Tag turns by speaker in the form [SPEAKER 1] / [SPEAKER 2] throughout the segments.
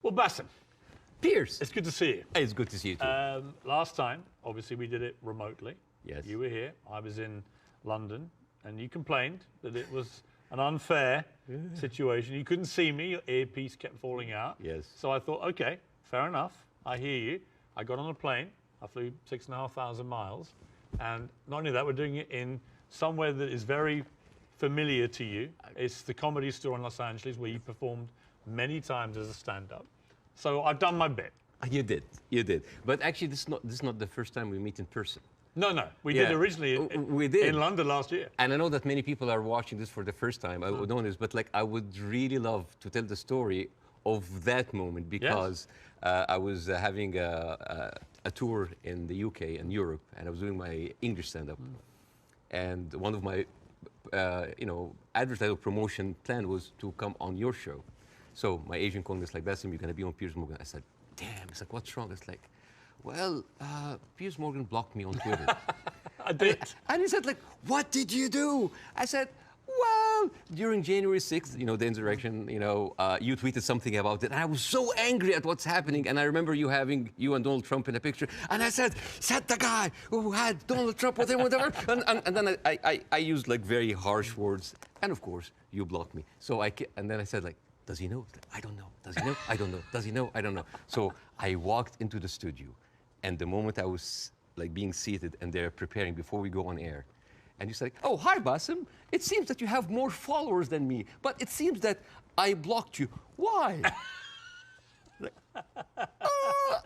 [SPEAKER 1] Well, Bاسم,
[SPEAKER 2] Beirs.
[SPEAKER 1] it's good to see you.
[SPEAKER 2] It's good to see you too.
[SPEAKER 1] Last time, obviously, we did it remotely.
[SPEAKER 2] Yes.
[SPEAKER 1] You were here. I was in London, and you complained that it was an unfair situation. You couldn't see me. Your earpiece kept falling out.
[SPEAKER 2] Yes.
[SPEAKER 1] So I thought, okay, fair enough. I hear you. I got on a plane. I flew 6,500 miles. And not only that, we're doing it in somewhere that is very familiar to you. It's the Comedy Store in Los Angeles, where you performed many times as a stand-up. So I've done my bit.
[SPEAKER 2] You did. But actually, this is not the first time we meet in person.
[SPEAKER 1] No, we did originally in London last year.
[SPEAKER 2] And I know that many people are watching this for the first time. I would know this, but like I would really love to tell the story of that moment because I was having a tour in the UK and Europe, and I was doing my English stand-up. And one of my, advertising promotion plan was to come on your show. So my agent called me, it's like, Bاسm, you're going to be on Piers Morgan. I said, damn. It's like, what's wrong? It's like, well, Piers Morgan blocked me on Twitter.
[SPEAKER 1] I did.
[SPEAKER 2] And he said, like, what did you do? I said, well, during January 6th, the insurrection, you tweeted something about it. And I was so angry at what's happening. And I remember you having you and Donald Trump in a picture. And I said the guy who had Donald Trump with him, whatever. And then I used like very harsh words. And of course, you blocked me. So and then I said, like, does he know? I don't know. Does he know? I don't know. Does he know? I don't know. So I walked into the studio, and the moment I was like being seated and they're preparing before we go on air, and you said, "Oh, hi, Bاسm. It seems that you have more followers than me, but it seems that I blocked you. Why?"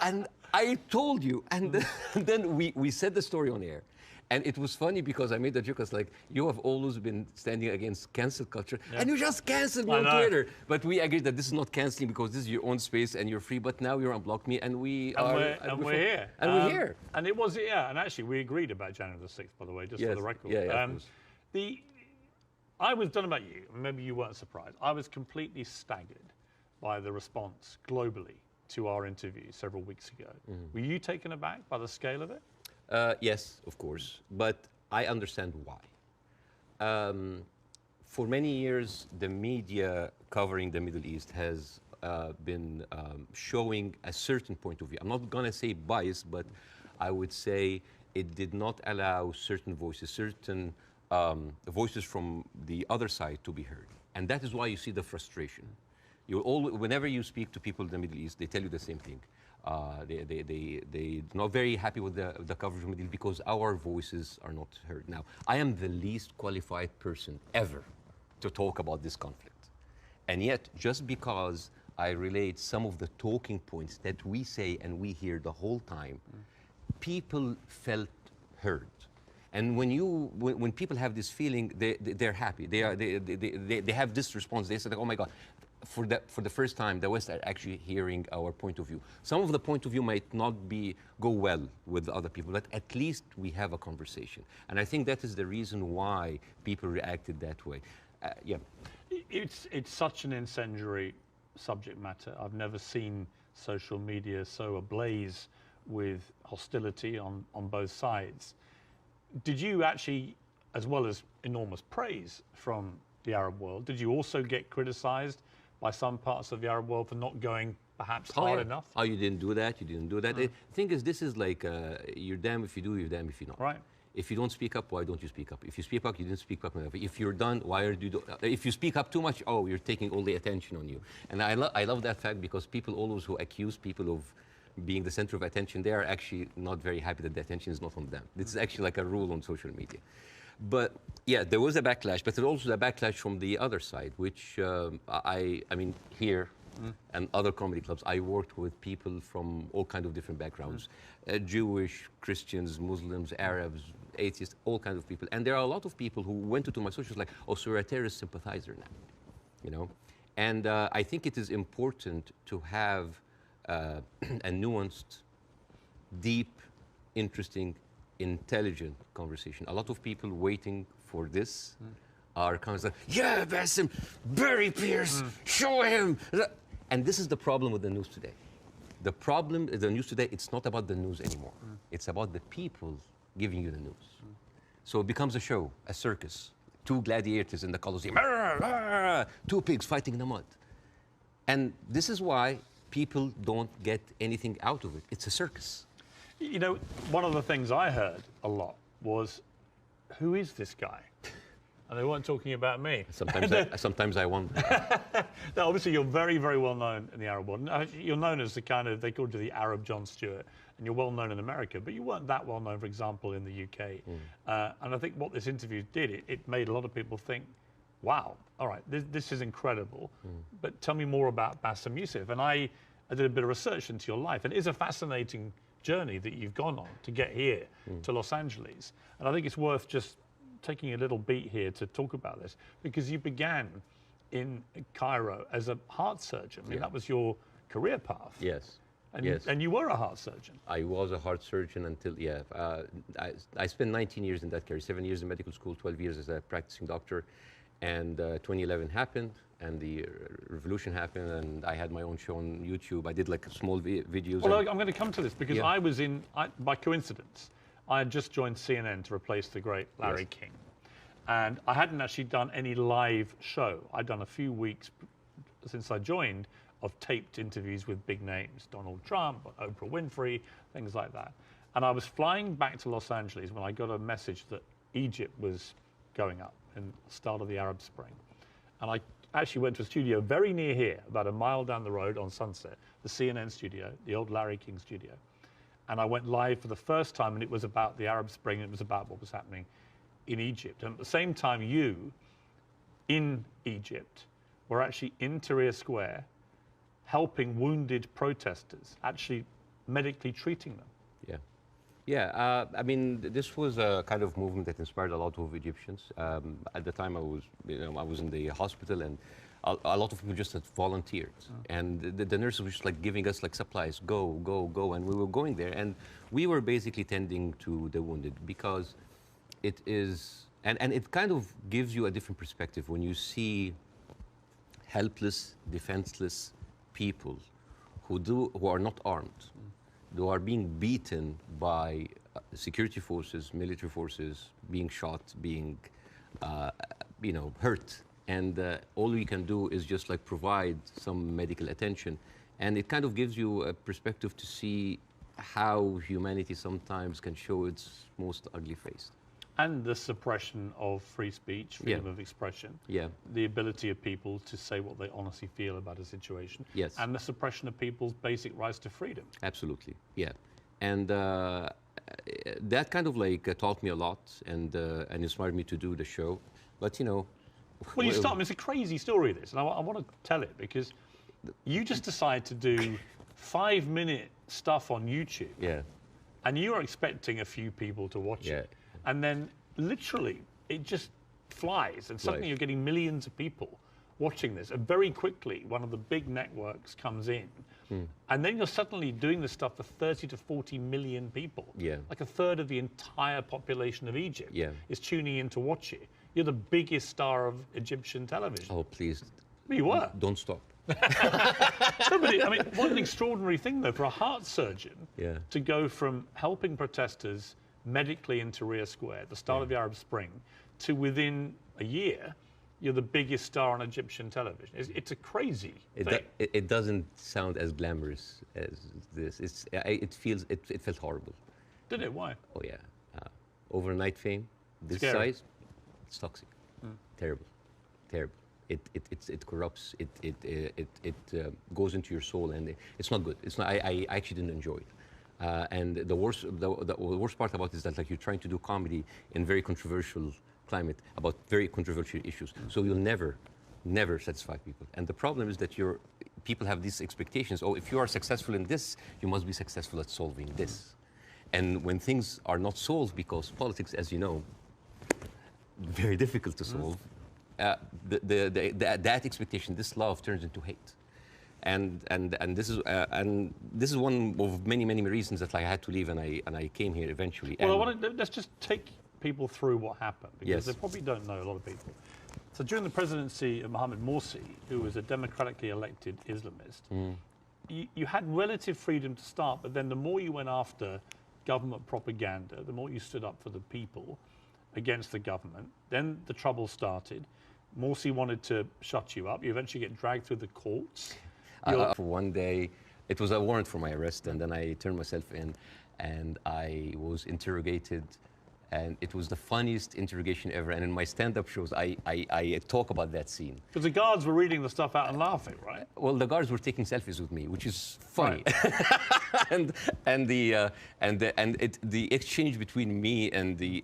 [SPEAKER 2] And I told you, and then we said the story on air. And it was funny because I made the joke, I was like, you have always been standing against cancel culture, and you just canceled me on Twitter. But we agreed that this is not canceling because this is your own space and you're free, but now you're unblocked me, and we're
[SPEAKER 1] here.
[SPEAKER 2] We're here.
[SPEAKER 1] And it was, and actually we agreed about January the 6th, by the way, just for the record. I was, done about you, maybe you weren't surprised, I was completely staggered by the response globally to our interview several weeks ago. Were you taken aback by the scale of it?
[SPEAKER 2] Yes, of course, but I understand why. For many years, the media covering the Middle East has been showing a certain point of view. I'm not going to say bias, but I would say it did not allow certain voices, voices from the other side to be heard. And that is why you see the frustration. Whenever you speak to people in the Middle East, they tell you the same thing. They're not very happy with the coverage of the Middle East because our voices are not heard. Now, I am the least qualified person ever to talk about this conflict. And yet, just because I relate some of the talking points that we say and we hear the whole time, people felt heard. And when people have this feeling, they're happy. They have this response. They say, like, oh my God. For the first time, the West are actually hearing our point of view. Some of the point of view might not go well with other people, but at least we have a conversation. And I think that is the reason why people reacted that way.
[SPEAKER 1] It's such an incendiary subject matter. I've never seen social media so ablaze with hostility on both sides. Did you actually, as well as enormous praise from the Arab world, did you also get criticized by some parts of the Arab world for not going perhaps hard enough?
[SPEAKER 2] Oh, you didn't do that, you didn't do that. The thing is, this is like, you're damned if you do, you're damned if you're not.
[SPEAKER 1] Right.
[SPEAKER 2] If you don't speak up, why don't you speak up? If you speak up, you didn't speak up enough. If you're done, why are you if you speak up too much, oh, you're taking all the attention on you. And I love that fact because people always who accuse people of being the center of attention, they are actually not very happy that the attention is not on them. This is actually like a rule on social media. But yeah, there was a backlash, but there was also a backlash from the other side, which I mean, here and other comedy clubs, I worked with people from all kinds of different backgrounds, Jewish, Christians, Muslims, Arabs, atheists, all kinds of people. And there are a lot of people who went into my socials like, oh, so you're a terrorist sympathizer now, And I think it is important to have a nuanced, deep, interesting, intelligent conversation. A lot of people waiting for this are kind of like, yeah, Bاسm, bury Piers, show him. And this is the problem with the news today. The problem is the news today, it's not about the news anymore. It's about the people giving you the news. So it becomes a show, a circus. Two gladiators in the Colosseum, two pigs fighting in the mud. And this is why people don't get anything out of it. It's a circus.
[SPEAKER 1] You know, one of the things I heard a lot was, who is this guy? And they weren't talking about me.
[SPEAKER 2] Sometimes I wonder.
[SPEAKER 1] Now, obviously, you're very, very well known in the Arab world. You're known as the kind of, they called you the Arab Jon Stewart, and you're well known in America, but you weren't that well known, for example, in the UK. And I think what this interview did, it made a lot of people think, wow, all right, this is incredible, but tell me more about Bاسm Youssef. And I did a bit of research into your life, and it is a fascinating journey that you've gone on to get here to Los Angeles. And I think it's worth just taking a little beat here to talk about this, because you began in Cairo as a heart surgeon. I mean, that was your career path.
[SPEAKER 2] Yes.
[SPEAKER 1] And,
[SPEAKER 2] yes.
[SPEAKER 1] And you were a heart surgeon.
[SPEAKER 2] I was a heart surgeon until, I spent 19 years in that career, 7 years in medical school, 12 years as a practicing doctor. And 2011 happened, and the revolution happened, and I had my own show on YouTube. I did like small videos.
[SPEAKER 1] Well, I'm going to come to this, because I was by coincidence, I had just joined CNN to replace the great Larry King. And I hadn't actually done any live show. I'd done a few weeks since I joined of taped interviews with big names, Donald Trump, Oprah Winfrey, things like that. And I was flying back to Los Angeles when I got a message that Egypt was going up in the start of the Arab Spring. And I actually went to a studio very near here, about a mile down the road on Sunset, the CNN studio, the old Larry King studio. And I went live for the first time, and it was about the Arab Spring, and it was about what was happening in Egypt. And at the same time, you, in Egypt, were actually in Tahrir Square, helping wounded protesters, actually medically treating them.
[SPEAKER 2] Yeah. Yeah, I mean, this was a kind of movement that inspired a lot of Egyptians. At the time, I was in the hospital, and a lot of people just had volunteered. And the nurses were just like giving us like supplies, go, go, go. And we were going there, and we were basically tending to the wounded, because it is, and it kind of gives you a different perspective when you see helpless, defenseless people who are not armed, who are being beaten by security forces, military forces, being shot, being, hurt. And all we can do is just like provide some medical attention. And it kind of gives you a perspective to see how humanity sometimes can show its most ugly face.
[SPEAKER 1] And the suppression of free speech, freedom of expression.
[SPEAKER 2] Yeah.
[SPEAKER 1] The ability of people to say what they honestly feel about a situation.
[SPEAKER 2] Yes.
[SPEAKER 1] And the suppression of people's basic rights to freedom.
[SPEAKER 2] Absolutely, yeah. And that kind of like taught me a lot, and inspired me to do the show. But
[SPEAKER 1] Well, you start, it's a crazy story, this, and I want to tell it, because you just decide to do 5-minute stuff on YouTube.
[SPEAKER 2] Yeah.
[SPEAKER 1] And you're expecting a few people to watch it. And then literally it just flies, and suddenly you're getting millions of people watching this. And very quickly, one of the big networks comes in, and then you're suddenly doing this stuff for 30 to 40 million people.
[SPEAKER 2] Yeah.
[SPEAKER 1] Like a third of the entire population of Egypt is tuning in to watch it. You're the biggest star of Egyptian television.
[SPEAKER 2] Oh, please.
[SPEAKER 1] You were.
[SPEAKER 2] Don't stop.
[SPEAKER 1] No, but I mean, what an extraordinary thing, though, for a heart surgeon to go from helping protesters medically in Tahrir Square, the start of the Arab Spring, to within a year, you're the biggest star on Egyptian television. It's a crazy thing.
[SPEAKER 2] It doesn't sound as glamorous as this. It felt horrible.
[SPEAKER 1] Did it? Why?
[SPEAKER 2] Oh yeah, overnight fame, this
[SPEAKER 1] Scary.
[SPEAKER 2] size, it's toxic, terrible, terrible. It corrupts. It goes into your soul, and it's not good. It's not. I actually didn't enjoy it. And the worst part about it is that like you're trying to do comedy in very controversial climate about very controversial issues. So you'll never satisfy people. And the problem is that people have these expectations. Oh, if you are successful in this, you must be successful at solving this. And when things are not solved, because politics, as you know, very difficult to solve, that expectation, this love turns into hate. And this is one of many reasons that I had to leave, and I came here eventually.
[SPEAKER 1] Well, let's just take people through what happened, because they probably don't know, a lot of people. So during the presidency of Mohammed Morsi, who was a democratically elected Islamist, you had relative freedom to start, but then the more you went after government propaganda, the more you stood up for the people against the government, then the trouble started. Morsi wanted to shut you up. You eventually get dragged through the courts.
[SPEAKER 2] For one day, it was a warrant for my arrest, and then I turned myself in, and I was interrogated, and it was the funniest interrogation ever. And in my stand-up shows, I talk about that scene.
[SPEAKER 1] Because the guards were reading the stuff out and laughing, right?
[SPEAKER 2] Well, the guards were taking selfies with me, which is funny.
[SPEAKER 1] Right.
[SPEAKER 2] the exchange between me and the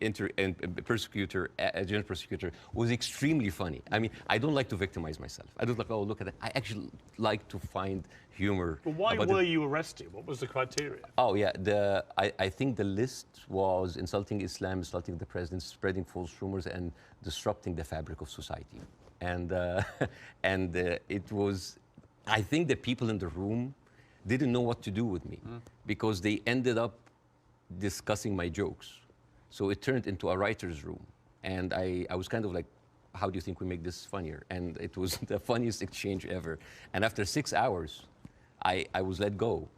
[SPEAKER 2] prosecutor, general prosecutor, was extremely funny. I mean, I don't like to victimize myself. I don't like, oh, look at that. I actually like to find humor.
[SPEAKER 1] But why were you arrested? What was the criteria?
[SPEAKER 2] Oh, yeah. I think the list was insulting Islam, insulting the president, spreading false rumors, and disrupting the fabric of society. And it was, I think the people in the room didn't know what to do with me because they ended up discussing my jokes. So it turned into a writer's room. And I was kind of like, how do you think we make this funnier? And it was the funniest exchange ever. And after 6 hours, I was let go.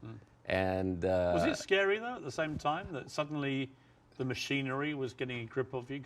[SPEAKER 2] And
[SPEAKER 1] was it scary though at the same time that suddenly the machinery was getting a grip of you?